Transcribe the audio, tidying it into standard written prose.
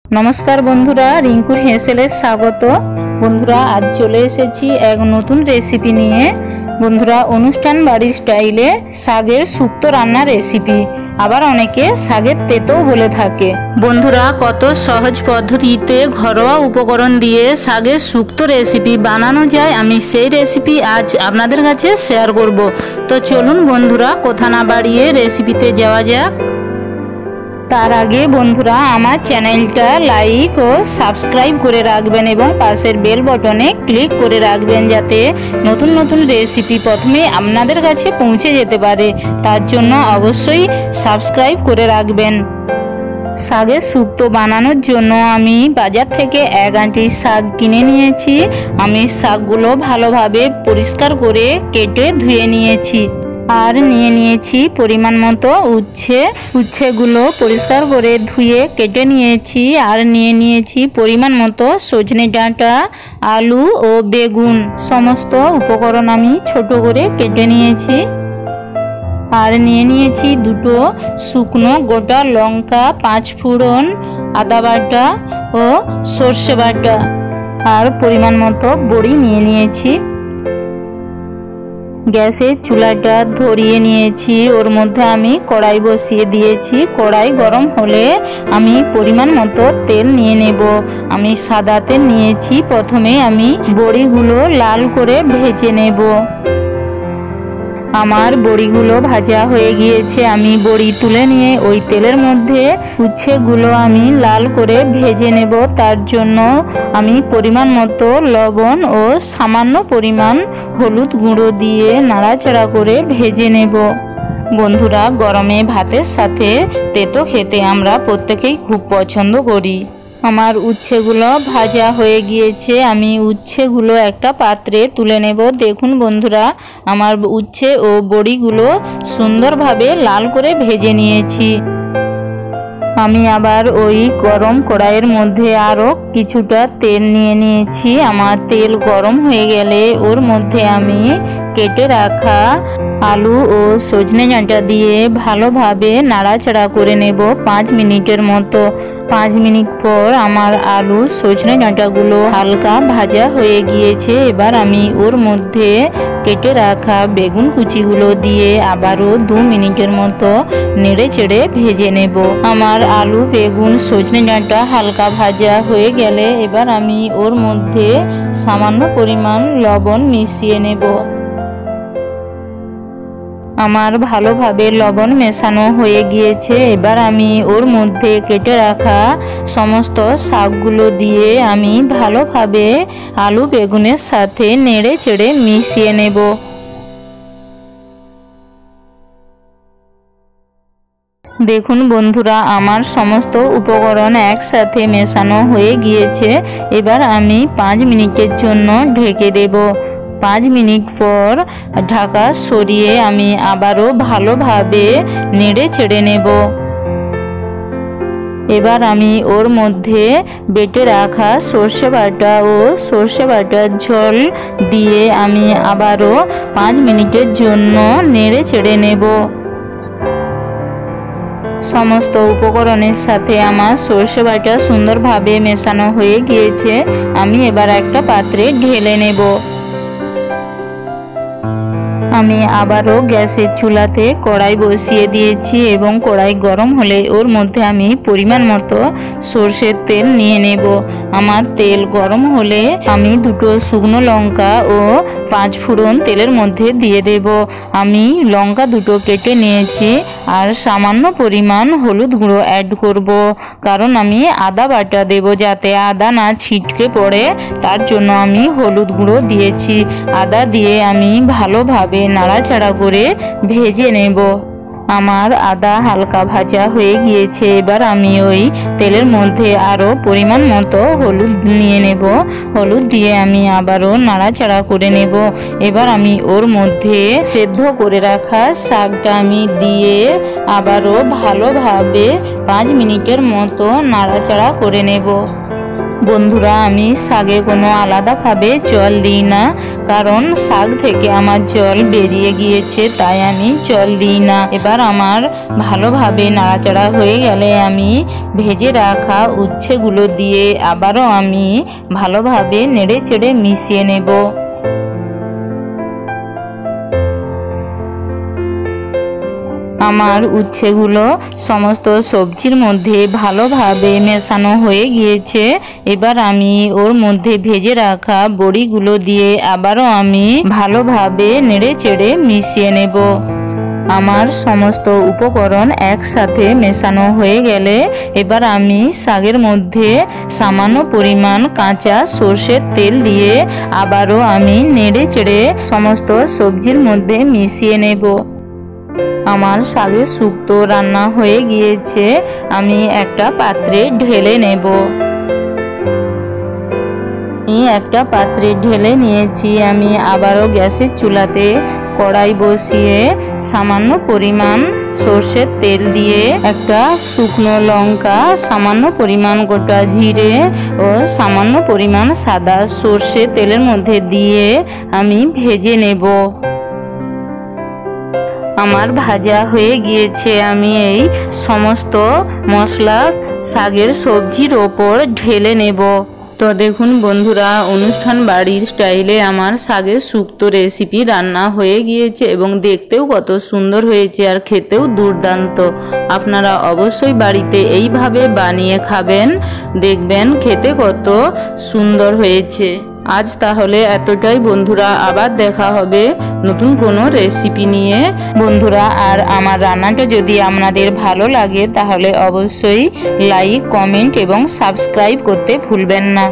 नमस्कार बंधुरा रिंकुर हेसेले स्वागत। बंधुरा आज चले एसेछि एक नतून रेसिपि निये। बंधुरा अनुष्ठान बाड़ीर स्टाइले शाकेर शुक्तो रान्नार रेसिपि, आबार अनेके शाकेर तेतो बोले थाके। बंधुरा कत सहज पद्धतिते घरोया उपकरण दिए शाकेर शुक्तो रेसिपि बानानो जाय, आमी सेई रेसिपि आज आपनादेर काछे शेयार करब। तो चलुन बंधुरा कथा ना बाड़िये रेसिपिते जावा जाक। तार आगे बंधुरा आमार चैनलटा लाइक और सबस्क्राइब करे राखबेन एबं पाशेर बेल बटने क्लिक करे राखबेन जाते नतून नतून रेसिपि प्रथमे आपनादेर काछे पौंछे जेते पारे। तार जोन्नो अवश्यई सबस्क्राइब करे राखबेन। शाकेर शुक्तो बानानोर जोन्नो आमी बाजार थेके एक आंटी शाक किने नियेछि। आमी शाकगुलो भालोभाबे परिष्कार करे केटे धुए नियेछि और निये नियेछि परिमाण मतो उচ্ছে। उচ্ছেগুলো परिष्कार करे धुए केटे नियेछि और निये नियेछि परिमाण मतो सजने डाँटा, आलू और बेगुन। समस्त उपकरण आमी छोटो करे केटे नियेछि और निये नियेछि दुटो शुकनो गोटा लंका, 5 फोड़न, आदा बाटा और सर्षे बाटा और परिमाण मतो बड़ी निये नियेछि। गैसे चूलाटा धरिए नियेछि, ओर मध्य आमी कड़ाई बसिए दिएछि। कड़ाई गरम होले आमी परिमाण मतो तेल निये नेब। आमी सादा तेल नियेछि। प्रथमे आमी बड़ीगुलो लाल करे भेजे नेब। आमार बड़ीगुलो भाजा हये गियेछे। आमी बड़ी तुले निये ओई तेलेर मধ্যে উচ্ছেগুলো आमी लाल करे भेजे नेब। तार जोन्नो आमी परिमाण मतो लवण और सामान्य परिमाण हलुद गुঁড়ো दिए नाड़ाचाड़ा करे भेजे नेब। बंधुरा गरमे भातेर साथे तेतो खेते आमरा प्रत्येकेई खूब पछंद करी। आमार उচ্ছেগুলো भाजा হয়ে গিয়েছে। আমি উচ্ছেগুলো একটা পাত্রে তুলে নেব। দেখুন বন্ধুরা আমার উচ্ছে ও বড়িগুলো সুন্দরভাবে লাল করে ভেজে নিয়েছি। আমি আবার ওই গরম কড়াইয়ের মধ্যে আরো কিছুটা তেল নিয়ে নিয়েছি। আমার তেল গরম হয়ে গেলে ওর মধ্যে আমি কেটে রাখা आलू और सजने डाँटा दिए भालोभाबे नाड़ाचाड़ा करे नेब 5 मिनिटेर मतो। 5 मिनिट पर आमार आलू सजने डाँटागुलो हालका भाजा हये गियेछे। एबार आमी ओर मধ্যে केटे राखा बेगुन कुचिगुलो दिए आबारो 2 मिनिटेर मतो नेड़े चेड़े भेजे नेब। आमार आलू बेगुन सजने डाँटा हालका भाजा हये गेले एबार आमी ओर मধ্যে सामान्य परिमाण लवण मिशिए नेब। आमार भालोभाबे लवण मेशानो हये गियेछे। एबार आमी ओर मধ্যে केटे राखा समस्त शाकगुलो दिए आमी भालोभाबे आलू बेगुनेर साथे नेड़े चेड़े मिशिए नेब। देखुन बंधुरा आमार समस्त उपकरण एकसाथे मेशानो हये गियेछे। एबार आमी 5 मिनिटेर जोन्नो ढेके देब। 5 मिनिट पर ढाका सरिए आमी आबारो भालोभाबे नेड़े चेड़े नेब। एबार आमी ओर मধ্যে बेटे राखा सर्षे बाटा और सर्षे बाटार झोल दिए आमी आबारो 5 मिनिटेर जोन्नो नेड़े चेड़े नेब। समस्त उपकरणेर साथे आमार सर्षे बाटा सुंदरभाबे मेशानो हये गियेछे। आमी एबार एकटा पात्रे ढेले नेब। आमी आबारो गैसेर चूलाते कड़ाई बसिए दिएछि एबं कड़ाई गरम होले ओर मধ্যে आमी परिमाण मतो सर्षेर तेल निये नेब। आमार तेल गरम होले आमी दुटो शुकनो लंका और 5 फोड़न तेलेर मধ্যে दिए देब। आमी लंका दुटो केटे नियेछि और सामान्य परिमाण हलुद गुঁড়ো ऐड करब, कारण आमी आदा बाटा देब जाते आदा ना छिटके पड़े तार जोन्नो आमी हलुद गुঁড়ো दिएछि। आदा दिए आमी भालोभाबे नाड़ाचाड़ा करे भेजे नेब। आमार आदा हालका भाजा हये गियेछे। एबार आमी ओई तेलेर मধ্যে आरो परिमाण मतो हलुद निये नेब। हलुद दिए आमी आबारो नाड़ाचाड़ा करे नेब। एबार आमी ओर मধ্যে सेদ্ধ करे राखा शाकटा आमी दिए आबारो भालोभाबे 5 मिनिटेर मतो नाड़ाचाड़ा करे नेब। বন্ধুরা আমি শাকে কোনো আলাদাভাবে জল দিই না, কারণ শাক থেকে আমার জল বেরিয়ে গিয়েছে, তাই আমি জল দিই না। এবার আমার ভালোভাবে নাড়াচাড়া হয়ে গেলে আমি ভেজে রাখা উচ্ছেগুলো দিয়ে আবারও আমি ভালোভাবে নেড়ে চেড়ে মিশিয়ে নেব। আমার উচ্ছেগুলো সমস্ত সবজির মধ্যে ভালোভাবে মেশানো হয়ে গিয়েছে। এবার আমি ওর মধ্যে ভেজে রাখা বড়িগুলো দিয়ে আবারও আমি ভালোভাবে নেড়ে চেড়ে মিশিয়ে নেব। আমার সমস্ত উপকরণ একসাথে মেশানো হয়ে গেলে এবার আমি শাকের মধ্যে সামান্য পরিমাণ কাঁচা সর্ষের তেল দিয়ে আবারও আমি নেড়ে চেড়ে সমস্ত সবজির মধ্যে মিশিয়ে নেব। আমার শাকের শুক্তো রান্না হয়ে গিয়েছে, আমি একটা পাত্রে ঢেলে নেব। একটা পাত্রে ঢেলে নিয়েছি। আমি আবারও গ্যাসের চুলাতে কড়াই বসিয়ে সামান্য পরিমাণ সর্ষের তেল দিয়ে একটা শুকনো লঙ্কা, সামান্য পরিমাণ গোটা জিরে ও সামান্য পরিমাণ সাদা সর্ষে তেলের মধ্যে দিয়ে আমি ভেজে নেব। আমার ভাজা হয়ে গিয়েছে। আমি এই সমস্ত মশলা শাকের সবজির ওপর ঢেলে নেব। তো দেখুন বন্ধুরা, অনুষ্ঠান বাড়ির স্টাইলে আমার শাকের শুক্তো রেসিপি রান্না হয়ে গিয়েছে এবং দেখতেও কত সুন্দর হয়েছে আর খেতেও দুর্দান্ত। আপনারা অবশ্যই বাড়িতে এইভাবে বানিয়ে খাবেন, দেখবেন খেতে কত সুন্দর হয়েছে। আজ তাহলে এতটাই বন্ধুরা, আবার দেখা হবে নতুন কোনো রেসিপি নিয়ে বন্ধুরা। আর আমার রান্নাটা যদি আপনাদের ভালো লাগে তাহলে অবশ্যই লাইক, কমেন্ট এবং সাবস্ক্রাইব করতে ভুলবেন না।